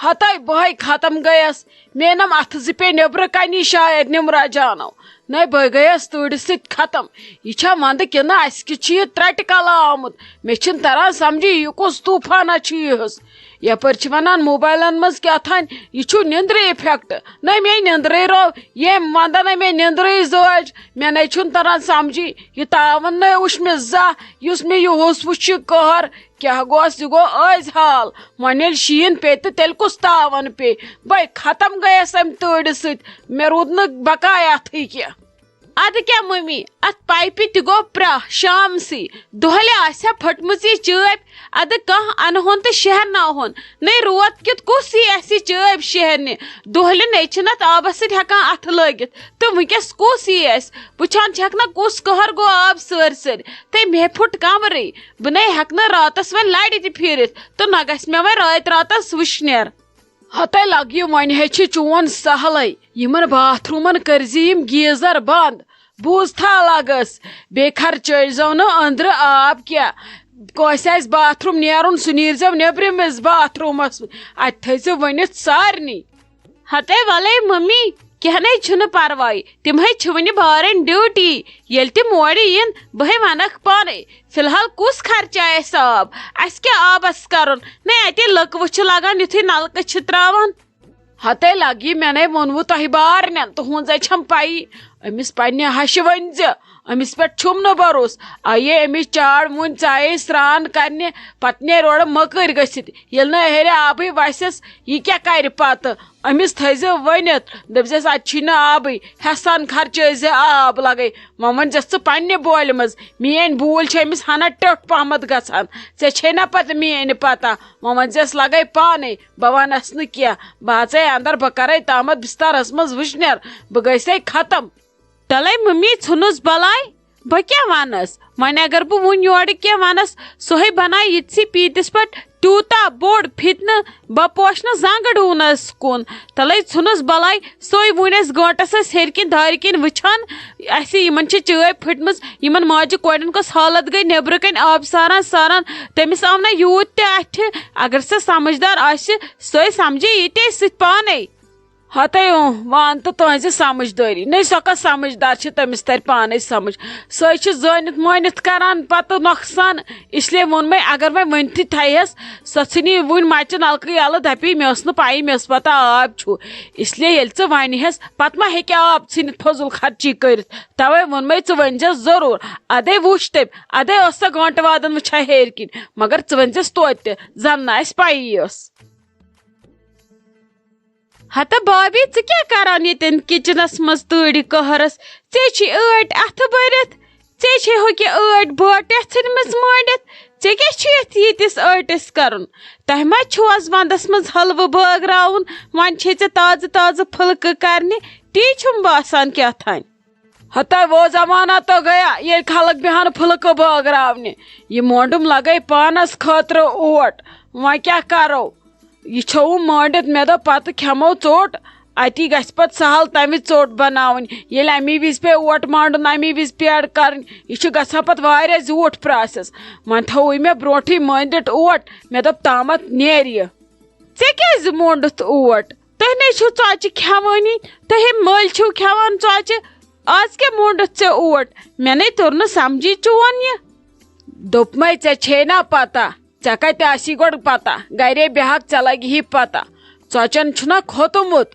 ہتائی بہے ختم گیس مینم اتھ زپے نبر کنی شاید نمرا جانو نئی بہ گیس تۭرِ سۭتۍ ختم یہ چھا وند کنہ اس کچھ یہ ترٹ کلا آمت مے چھن تران سمجھی یہ کس طوفانہ چیز یپر ونان موبائلن مز کیا تھان یہ نندرے افیکٹ نہ مے نندرے رو یہ وندا نہ مے نندرے زاج مے نئی چھن تران سمجھی یہ تاون نہ وچھ مے زا یس مے یہ ہوس وچھ قہر کیا گوس یہ گو آز حال ون یل شین پے تو تیل کس تاون پے بھائی ختم گیس ام تۭرِ سۭتۍ مے رود نہ بقایا اتھے کیا اد کیا ممی ات پائپہ تہ گو پرہ شام سی دہلے آسیا پھٹمژ یہ چٲبۍ اد کانٛہہ انہون تو شہرناوہون نئی روت کیُتھ کس یی اسہِ چٲبۍ شہرنہِ دہلہِ نئی چھِنہٕ اتھ آبس سۭتۍ ہٮ۪کان اتھٕ لٲگِتھ تہٕ وٕنکٮ۪س کس یی اسہِ وٕچھان چھکھ نا کس قہر گوٚو آب سٲرسٕے تہٕ مے پھُٹ کمرٕے بہٕ نَے ہٮ۪کہٕ نہٕ راتس وۄنۍ لرِ تہِ پھیٖرِتھ تہٕ نہ گژھِ مےٚ وۄنۍ راتہٕ راتس وٕشنیر ہتائی لگ یہ ون ہیچ چون سہلے یمن باتھ رومن کرزی یم گیزر بند بوز تھا لگس بے خرچو نا اندر آب کیا کس آس باتھ روم نیرن سہ نیرزو نبرمس باتھ رومس ات تھزو ونتھ سارنی ہتے ولے ممی کیا نئی چھُنہٕ پرواے تمے چھ ونہ بارن ڈیوٹی ییٚلہِ تِم اورٕ یِن بہے ونکھ پانے فی الحال کس خرچہ اسہِ آب اس کیا آبس کرُن نئی اتہِ لٔکوٕ چھِ لگان یُتھُے نلکہٕ چھِ تراوان ہتے لگی مے نئی وونوٕ تۄہہِ بارنٮ۪ن تُہنٛزے چھم پایی امس پننہِ ہشہِ ؤنزِ امس پہ چھُم نہٕ بروس آیے امس چاڑ ون ژایے سران کرنہِ پتہٕ نیرِ اورٕ مٔکٕرۍ گٔژھِتھ ییٚلہِ نہٕ ہیرِ آبٕے وسٮ۪س یہِ کیاہ کرِ پتہٕ امس تھٲیزِ ؤنِتھ دپزٮ۪س اتہِ چھی نہٕ آبٕے ہٮ۪سان خرچٲیزِ آب لگے وۄنۍ ونزٮ۪س ژٕ پننہِ بولہِ منٛز میٲنۍ بوٗلۍ چھِ أمِس ہنا ٹیوٚٹھ پہمتھ گژھان ژےٚ چھے نا پتہٕ میٲنۍ پتہ وۄنۍ ونزٮ۪س لگے پانے بہٕ ونس نہٕ کینٛہہ بہٕ اژے اندر بہٕ کرے تامتھ بسترس منٛز وٕشنیر بہٕ گٔژھے ختم تلے ممی ژھُنُس بلاے بہ کیا ونس وۄنۍ اگر بہٕ وُنۍ یورٕ کینٛہہ ونس سۄے بنایہِ یِتھسٕے پیٖتِس پٮ۪ٹھ تیوٗتاہ بوٚڑ فتنہٕ بہٕ پوشنہٕ زنٛگہٕ ڈوٗنس کُن تلے ژھُنُس بلاے سۄے وُنۍ أسۍ گٲنٹس ٲسۍ ہیٚرِ کِنۍ دارِ کِنۍ وٕچھان اسہِ یِمن چھِ چٲبۍ پھٕٹمٕژ یِمن ماجہِ کورٮ۪ن کۄس حالت گٔے نیبرٕ کنۍ آب ساران ساران تٔمِس آو نہ یوٗت تہِ اتھِ اگر سۄ سمجھدار آسہِ سۄے سمجھے یہِ تہِ سۭتۍ پانے ہتے وان تو تہذ سمجھداری نہیں سو کس سمجھدار تمس تر پانے سمجھ سہ زانت مانت کران پتہ نقصان اس لیے وون میں اگر میں ونتھی تھیس سہ ژھنی ون مچہ نلکہ یلہ دپی مے ٲس نہٕ پائی مے ٲس پتہ آب چھُ اس لیے ییٚلہِ ژٕ ونہس پتہٕ ما ہیٚکہِ آب ژھنتھ فضول خرچی کٔرِتھ توے وون مے ژٕ ؤنزٮ۪س ضروٗر ادے وٕچھ تٔمۍ ادے ٲس سۄ گٲنٹہٕ وادن وٕچھان ہیٚرِ کِنۍ مگر ژٕ ؤنزٮ۪س توتہِ تہِ زن نہٕ اسہِ پایی ٲس ہتا بابی ژٕ کیٛاہ کران ییٚتٮ۪ن کچنس منٛز تۭرِ قہرس ژےٚ چھی ٲٹۍ اتھٕ بٔرِتھ ژےٚ چھے ہوکہِ ٲٹۍ بٲٹہِ ژھٕنمٕژ مٲنڈِتھ ژےٚ کیٛاہ چھُ ییٖتِس ٲٹِس کرُن تۄہہِ ما چھُو آز ونٛدس منٛز حلوٕ بٲگراوُن وۄنۍ چھے ژےٚ تازٕ تازٕ پھُلکہٕ کرنہِ تی چھُم باسان کیٛاتھانۍ ہتا وہ زمانہ تو گیا یہ خلق بیہن پھلکہ بٲگراونہِ یہ مونڈم لگے پانس خٲطرٕ اوٹ وۄنۍ کیٛاہ کرو یہ چھوٚوُم مٲنڈِتھ مےٚ دوٚپ پتہٕ کھٮ۪مو ژوٚٹ اتی گژھِ پتہٕ سہل تمہِ ژوٚٹ بناوٕنۍ ییٚلہِ امی وز پے اوٹ مانڈُن امی وز پیڑ کرٕنۍ یہ چھُ گژھان پتہٕ واریاہ زیوٗٹھ پراسیس وۄنۍ تھوٚوُے مےٚ برونٹھٕے مٲنڈِتھ اوٹ مےٚ دوٚپ تامتھ نیرِ یہِ ژےٚ کیٛازِ مونڈُتھ اوٹ تُہۍ نے چھِو ژۄچہِ کھٮ۪وٲنی تُہۍ مٔلۍ چھِو کھٮ۪وان ژۄچہِ آز کیٛاہ مونڈُتھ ژےٚ اوٹ مےٚ نے توٚر نہٕ سمجھی چون یہِ دوٚپمے ژےٚ چھے نا پتہ ژےٚ کتہِ آسی گۄڈٕ پتہ گرے بیہکھ ژےٚ لگہِ ہی پتہ ژۄچن چھُنا کھوٚتمُت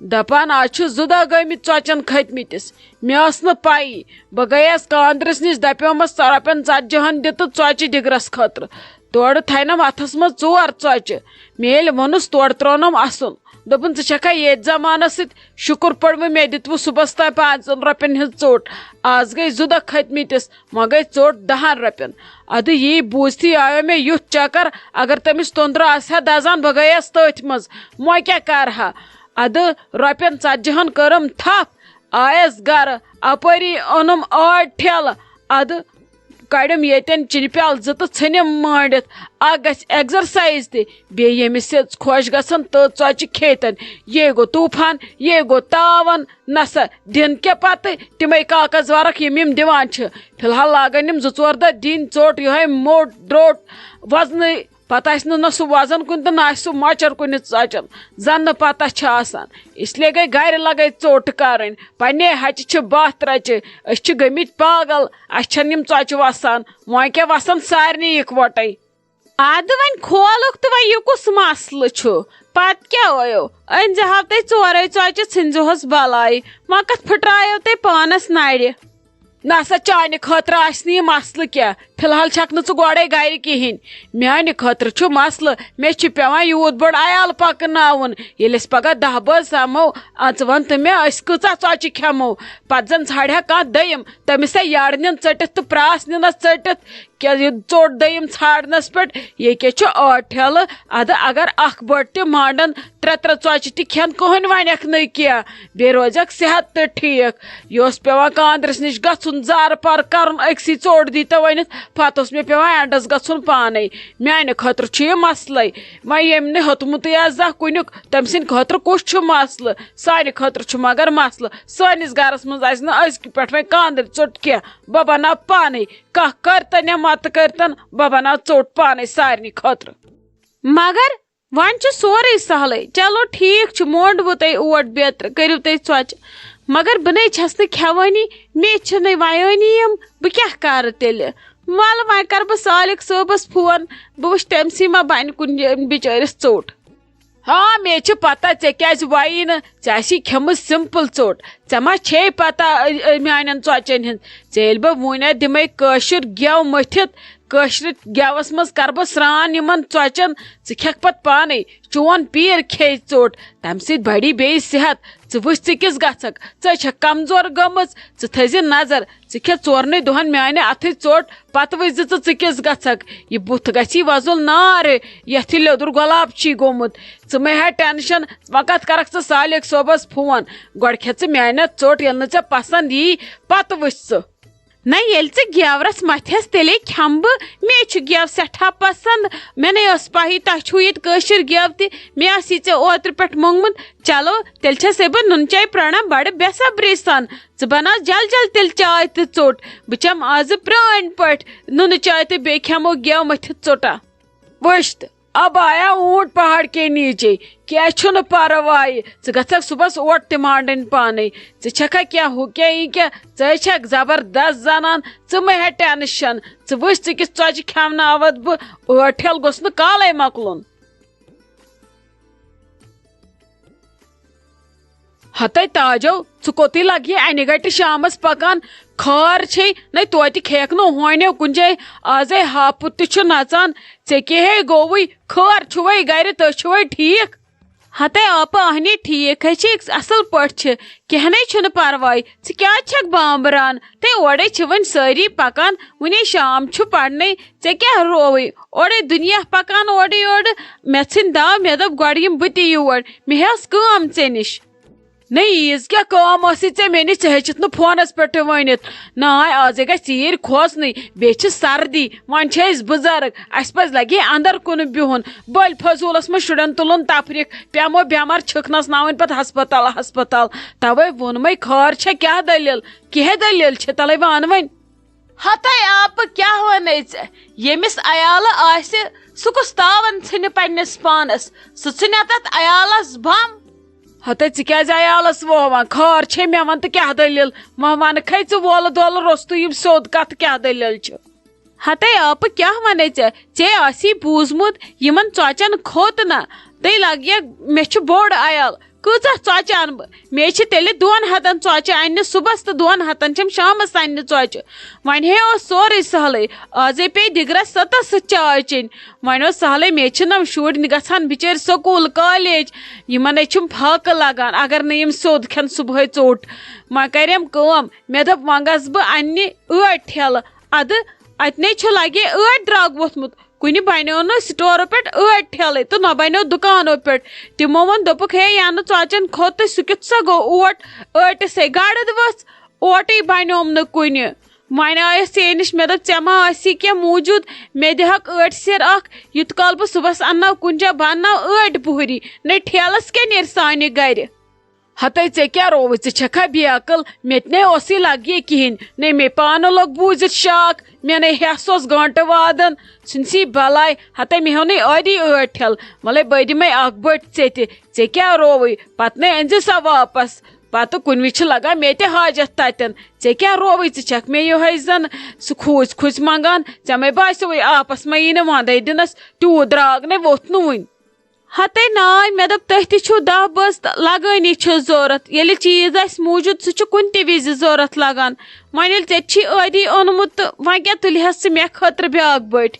دپان آز چھُ 2 دۄہ گٔمٕتۍ ژۄچن کھٔتمٕتِس مےٚ ٲس نہٕ پایی بہٕ گٔیس کاندرِس نِش دپیومس رۄپین 40 دِ تہٕ ژۄچہِ ڈِگرس خٲطرٕ تورٕ تھاینم اتھس منٛز 4 ژۄچہِ مےٚ ییٚلہِ ووٚنُس تورٕ ترٛوونم اَسُن دوٚپُن ژٕ چھکھا ییٚتھۍ زمانس سۭتۍ شُکر پٔڑوٕ مےٚ دِتوٕ صُبحس تام 5 رۄپین ہٕنٛز ژوٚٹ آز گٔے 2 دۄہ کھٔتمٕتِس وۄنۍ گٔے ژوٚٹ 10 رۄپین ادٕ یی بوٗزتھٕے آیو مےٚ یُتھ چکر اگر تٔمِس توٚنٛدرٕ آسہِ ہا دزان بہٕ گٔیس تٔتھۍ منٛز وۄنۍ کیٛاہ کرٕہا ادٕ رۄپین 40 کٔرٕم تھپھ آیس گرٕ اپٲری اوٚنُم ٲٹۍ ٹھیلہٕ ادٕ کڑم ییٚتٮ۪ن چِنہِ پیالہٕ 2 تہٕ ژھٕنِم مٲنڈِتھ اکھ گژھِ ایگزرسایز تہِ بیٚیہِ ییٚمِس یہِ خۄش گژھن تہٕ ژۄچہِ کھیٚتن یہ گوٚو طوٗفان یہ گوٚو تاون نسا دِن کیٛاہ پتہٕ تِمے کاغذ ورق یِم دِوان چھِ فی الحال لاگن یِم 2-4 دۄہ دِنۍ ژوٚٹ یِہوے موٚٹ درٛوٚٹ وزنٕے پتہ آسہِ نہٕ نہ سُہ وزن کُنہِ تہٕ نہ آسہِ سُہ مۄچر کُنہِ ژۄچن زن نہٕ پتہ چھِ آسان اس لیے گٔے گرِ لگے ژوٚٹ کرٕنۍ پننے ہچہِ چھِ بہہ رچہِ أسۍ چھِ گٔمٕتۍ پاگل اسہِ چھنہٕ یِم ژۄچہِ وسان وۄنۍ کیٛاہ وسان سارنٕے اِکوٹے ادٕ وۄنۍ کھولُکھ تہٕ وۄنۍ یہِ کُس مسلہٕ چھُ پتہٕ کیٛاہ ٲیو أنۍزِہو تُہۍ ژورے ژۄچہِ ژھٕنۍزِہوس بلاے وۄنۍ کتھ پھٕٹرایو تُہۍ پانس نرِ نہ سا چانہِ خٲطرٕ آسہِ نہٕ یہِ مسلہٕ کینٛہہ فی الحال چھکھ نہٕ ژٕ گۄڈے گرِ کِہینۍ میانہِ خٲطرٕ چھُ مسلہٕ مےٚ چھُ پیوان یوٗت بوٚڑ عیال پکناوُن ییٚلہِ أسۍ پگاہ 10 بٲژ سمو ژٕ وَن تہٕ مےٚ أسۍ کۭژاہ ژۄچہِ کھٮ۪مو پتہٕ زن ژھانڈِ کانٛہہ دٔیِم تٔمِس ہے یڈ نِن ژٔٹِتھ تہٕ پراس نِنس ژٔٹِتھ کیٛازِ یہِ ژوٚٹ دٔیِم ژھانڈنس پٮ۪ٹھ ییٚکیٛاہ چھُ 8 ٹھیلہٕ ادٕ اگر اکھ بٔڑ تہِ مانڈن 3 ژۄچہِ تہِ کھٮ۪ن کٕہٕنۍ ونٮ۪کھ نہٕ کینٛہہ بیٚیہِ روزٮ۪کھ صحت تہِ ٹھیٖک یہِ اوس پیوان کاندرِس نِش گژھُن زارٕ پار کرُن أکسٕے ژوٚٹ دی تو ؤنِتھ پتہٕ اوس مےٚ پیوان اینڈس گژھُن پانے میانہِ خٲطرٕ چھُ یہِ مسلے وۄنۍ ییٚمۍ نہٕ ہیوٚتمُتٕے آسہِ زانٛہہ کُنیُک تٔمۍ سٕنٛدِ خٲطرٕ کُس چھُ مسلہٕ سانہِ خٲطرٕ چھُ مگر مسلہٕ سٲنِس گرس منٛز آسہِ نہٕ أزکہِ پٮ۪ٹھ وۄنۍ کاندٕرۍ ژوٚٹ کینٛہہ بہٕ بناو پانے کانٛہہ کرتن یا متہٕ کرتن بہٕ بناو ژوٚٹ پانے سارنٕے خٲطرٕ مگر وۄنۍ چھُ سورُے سہلٕے چلو ٹھیٖک چھُ مونڈوٕ تۄہہِ اوٹ بیترِ کٔرِو تُہۍ ژۄچہِ مگر بہٕ نَے چھس نہٕ کھٮ۪وٲنی مےٚ چھِنہٕ ویٲنی یِم بہٕ کیٛاہ کرٕ تیٚلہِ وَلہٕ وۄنۍ کرٕ بہٕ سالِق صٲبس فون بہٕ وٕچھِ تٔمسٕے ما بنہِ کُنہِ جایہِ بِچٲرِس ژوٚٹ ہاں مےٚ چھِ پتہ ژےٚ کیٛازِ وایی نہٕ ژےٚ آسی کھٮ۪مٕژ سمپل ژوٚٹ ژےٚ ما چھے پتہ میانٮ۪ن ژۄچن ہٕنٛز ژےٚ ییٚلہِ بہٕ وُنۍ دِمے کٲشُر گٮ۪و مٔتھِتھ کٲشرِ گٮ۪وس منٛز کرٕ بہٕ سرٛان یِمن ژۄچن ژٕ کھٮ۪کھ پتہٕ پانے چون پیٖر کھیٚیہِ ژوٚٹ تمہِ سۭتۍ بڑی بیٚیہِ صحت ژٕ وٕچھ ژٕ کِس گژھکھ ژٕ چھکھ کمزور گٔمٕژ ژٕ تھٲیزِ نظر ژٕ کھےٚ 4 دۄہن میانہِ اَتھٕچ ژوٚٹ پتہٕ وٕچھ زِ ژٕ کِس گژھکھ یہِ بُتھ گژھی وۄزُل نارٕ یتھ یہِ لیوٚدُر گۄلاب چھی گوٚمُت ژٕ مہ ہےٚ ٹٮ۪نشن وۄنۍ کتھ کرکھ ژٕ سالِق صٲبس فون گۄڈٕ کھےٚ ژٕ میانہِ ژوٚٹ ییٚلہِ نہٕ ژےٚ پسنٛد یی پتہٕ وٕچھ ژٕ نہ ییٚلہِ ژٕ گیورس متھیس تیٚلے کھٮ۪مہٕ بہٕ مےٚ چھُ گیو سٮ۪ٹھاہ پسنٛد مےٚ نَے ٲس پایی تۄہہِ چھُو ییٚتہِ کٲشِر گیو تہِ مےٚ آسی ژےٚ اوترٕ پٮ۪ٹھ موٚنگمُت چلو تیٚلہِ چھسے بہٕ نُن چاے پرٛاران بڑٕ بے صبری سان ژٕ بناو جل جل تیٚلہِ چاے تہٕ ژوٚٹ بہٕ چٮ۪مہٕ آزٕ پرٛٲنۍ پٲٹھۍ نُنہٕ چاے تہٕ بیٚیہِ کھٮ۪مو گیو مٔتھِتھ ژوٚٹا وٕچھ تہٕ اب آیا اونٹ پہاڑ کے نیچے کینٛہہ چھُنہٕ پرواے ژٕ گژھکھ صُبحس اوٹ تہِ مانڈٕنۍ پانے ژٕ چھکھا کینٛہہ ہُہ کینٛہہ یہِ کینٛہہ ژٕ چھکھ زبردست زنان ژٕ مہ ہےٚ ٹٮ۪نشن ژٕ وٕچھ ژٕ کِس ژۄچہِ کھٮ۪وناوتھ بہٕ 8 ٹھیلہٕ گوٚژھ نہٕ کالے مۄکلُن ہتے تاجو ژٕ کوٚتٕے لگہِ انہِ گٹہِ شامس پکان خٲر چھے نَے توتہِ کھیٚیکھ نہٕ ہونیو کُنہِ جایہِ آزے ہاپُت تہِ چھُ نژان ژےٚ کیٛاہ ہے گوٚوُے خٲر چھُوے گرِ تُہۍ چھُوے ٹھیٖک ہتے آپہٕ اہنی ٹھیٖک ہے چھِ اصل پٲٹھۍ چھِ کینٛہہ نَے چھُنہٕ پرواے ژٕ کیٛازِ چھکھ بامبران تہٕ اورے چھِ وۄنۍ سٲری پکان وُنے شام چھُ پرنٕے ژےٚ کیٛاہ رووٕے اورے دُنیا پکان اورٕ یورٕ مےٚ ژھٕنۍ داو مےٚ دوٚپ گۄڈٕ یِم بہٕ تہِ یور مےٚ ہٲس کٲم ژےٚ نِش نہ عیٖز کیٛاہ کٲم ٲسٕے ژےٚ مےٚ نِش ژٕ ہیٚچِتھ نہٕ فونس پٮ۪ٹھ ؤنِتھ ناے آزے گژھِ ژیٖرۍ کھوژنٕے بیٚیہِ چھِ سردی وۄنۍ چھِ أسۍ بُزرگ اَسہِ پزِ لگہِ اندر کُن بِہُن بٔلۍ فضوٗلس منٛز شُرٮ۪ن تُلُن تفریٖق پیٚمو بٮ۪مار چھِکھ نژناوٕنۍ پتہٕ ہسپتال توے ووٚنمے خٲر چھےٚ کیٛاہ دٔلیٖل کیٛاہ دٔلیٖل چھِ تلے وَن وۄنۍ ہتے آپہٕ کیٛاہ ونے ژےٚ ییٚمِس عیالہٕ آسہِ سُہ کُس تاوان ژھٕنہِ پننِس پانس سُہ ژھٕنیا تتھ عیالس بم ہتے ژٕ کیٛازِ عیالس وووان خٲر چھے مےٚ وَن تہٕ کیٛاہ دٔلیٖل وۄنۍ وَنکھے ژٕ وولہٕ دولہٕ روٚستُے یِم سیوٚد کتھ کیٛاہ دٔلیٖل چھِ ہتے آپہٕ کیٛاہ ونے ژےٚ آسی بوٗزمُت یِمن ژۄچن کھوٚت نہ تُہۍ لگہِ مےٚ چھُ بوٚڑ عیال کۭژاہ ژۄچہِ انہٕ بہٕ مےٚ چھِ تیٚلہِ 2 ہتن ژۄچہِ اننہِ صُبحس تہٕ 2 ہتن چھم شامس اننہِ ژۄچہِ وۄنۍ ہے اوس سورُے سہلٕے آزے پیٚیہِ دِگرس 7 چاے چیٚنۍ وۄنۍ اوس سہلٕے مےٚ چھِنہٕ شُرۍ گژھان بِچٲرۍ سکوٗل کالیج یِمن ہے چھُم پھاکہٕ لگان اگر نہٕ یِم سیوٚد کھٮ۪ن صبحٲے ژوٚٹ وۄنۍ کریٚم کٲم مےٚ دوٚپ وۄنۍ گژھٕ بہٕ اننہِ 8 ٹھیلہٕ ادٕ اتہِ نے چھُ لگے 8 درٛگ ووٚتھمُت کُنہِ بنیو نہٕ سٹورو پٮ۪ٹھ 8 ٹھیلے تہٕ نہ بنیو دُکانو پٮ۪ٹھ تِمو ووٚن دوٚپُکھ ہے یانہٕ ژۄچن کھوٚت تہٕ سُہ کیُتھ سا گوٚو اوٹ ٲٹِسے گڑد ؤژھ اوٹٕے بنیوم نہٕ کُنہِ وۄنۍ آیس ژےٚ نِش مےٚ دوٚپ ژےٚ ما آسی کینٛہہ موٗجوٗد مےٚ دِہکھ 8 سیر اکھ یُت کال بہٕ صُبحس انناو کُنہِ جایہِ بہٕ انناو 8 بُہری نَے ٹھیلس کیٛاہ نیرِ سانہِ گرِ ہتے ے کیا روو ژھا بے عقل مے تہ اوسے لگی کہین نی مے پانہ لوگ بوزت شاک مے نے ہس گانٹہ وادن سنسی بلائی ہتے مے ہونی ادی ٲٹھ ٹھل ملے بہ دمے اکھ بٔٹۍ ژے کیا رووٕے پتہٕ نے أنزِ سا واپس پتہ کُنہِ وِزِ چھُ لگان مے تہِ حاجت تتٮ۪ن ژے کیا رووٕے ژٕ چھکھ مے یِہوے زن سُہ کھوٗژ منگان ژےٚ مے باسیوٕے آپس مے یی نہٕ ونٛدے دِنس تیوٗت درٛاگ نے ووٚتھ نہٕ وُنہِ ہتے ناے مے دپ تُہۍ تہِ چھُو دہ بٲژ تہٕ لگٲنی چھِ ضروٗرت ییٚلہِ چیٖز آسہِ موٗجوٗد سُہ چھُ کُنہِ تہِ وِزِ ضروٗرت لگان وۄنۍ ییٚلہِ ژےٚ چھی ٲدی اوٚنمُت تہٕ وۄنۍ کیٛاہ تُلہس ژٕ مےٚ خٲطرٕ بیٛاکھ بٔٹۍ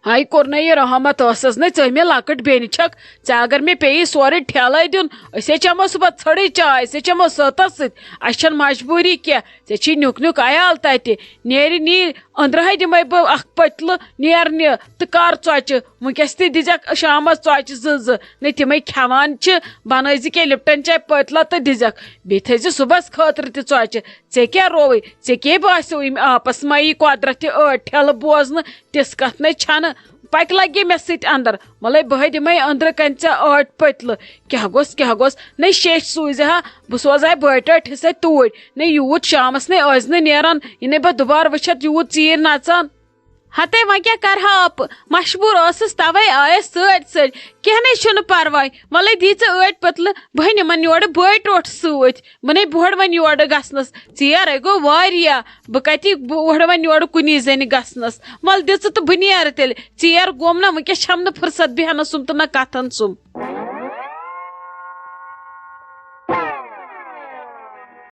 ہاے کوٚر نہ یہِ رحمت ٲسٕس نہٕ ژٕ مےٚ لۄکٕٹ بیٚنہِ چھکھ ژےٚ اگر مےٚ پیٚیی سورُے ٹھیلے دیُن أسے چٮ۪مو صُبحس ژھٔرٕے چاے أسے چٮ۪مو سٔتس سۭتۍ اَسہِ چھنہٕ مجبوٗری کینٛہہ ژےٚ چھی نیُک نیُک عیال تتہِ نیٖرِ أنٛدرٕہے دِمے بہٕ اکھ پٔتلہٕ نیرنہِ تہٕ کر ژۄچہِ وٕنکیٚس تہِ دِزٮ۪کھ شامس ژۄچہِ زٕ نہ تِمے کھٮ۪وان چھِ بنٲیزِ کینٛہہ لپٹن چاے پٔتلہ تہٕ دِزٮ۪کھ بیٚیہِ تھٲیزِ صُبحس خٲطرٕ تہِ ژۄچہِ ژےٚ کیٛاہ رووٕے ژےٚ کیٛاہ باسیو یِم آپس مایی قۄدرت تہِ ٲٹھ ٹھیلہٕ بوزنہٕ تِژھ کتھ نے چھنہٕ پکہِ لگی مےٚ سۭتۍ اندر ملے بہے دِمے أنٛدرٕ کَنہِ ژےٚ ٲٹھ پٔتلہٕ کیٛاہ گوٚژھ نے شیٚش سوٗزِ ہا بہٕ سوزہے بٔٹۍ ٲٹھ حصے توٗرۍ نے یوٗت شامس نے ٲسۍ نہٕ نیران یہِ نے بہٕ دُبارٕ وٕچھتھ یوٗت ژیٖرۍ نژان ہتے وۄنۍ کیٛاہ کرہا آپہٕ مجبوٗر ٲسٕس توے آیس سۭتۍ کینٛہہ نے چھُنہٕ پرواے وَلے دی ژٕ ٲٹۍ پٔتلہٕ بہٕ نِمن یورٕ بٔٹۍ روٚٹ سۭتۍ بہٕ نے بۄڑ وۄنۍ یورٕ گژھنس ژیرے گوٚو واریاہ بہٕ کتی بۄڑ وۄنۍ یورٕ کُنی زٔنہِ گژھنس وَلہٕ دِژٕ تہٕ بہٕ نیرٕ تیٚلہِ ژیر گوٚم نہ وٕنکیٚس چھم نہٕ فُرصت بیٚہنہٕ سُم تہٕ نہ کتھن سُم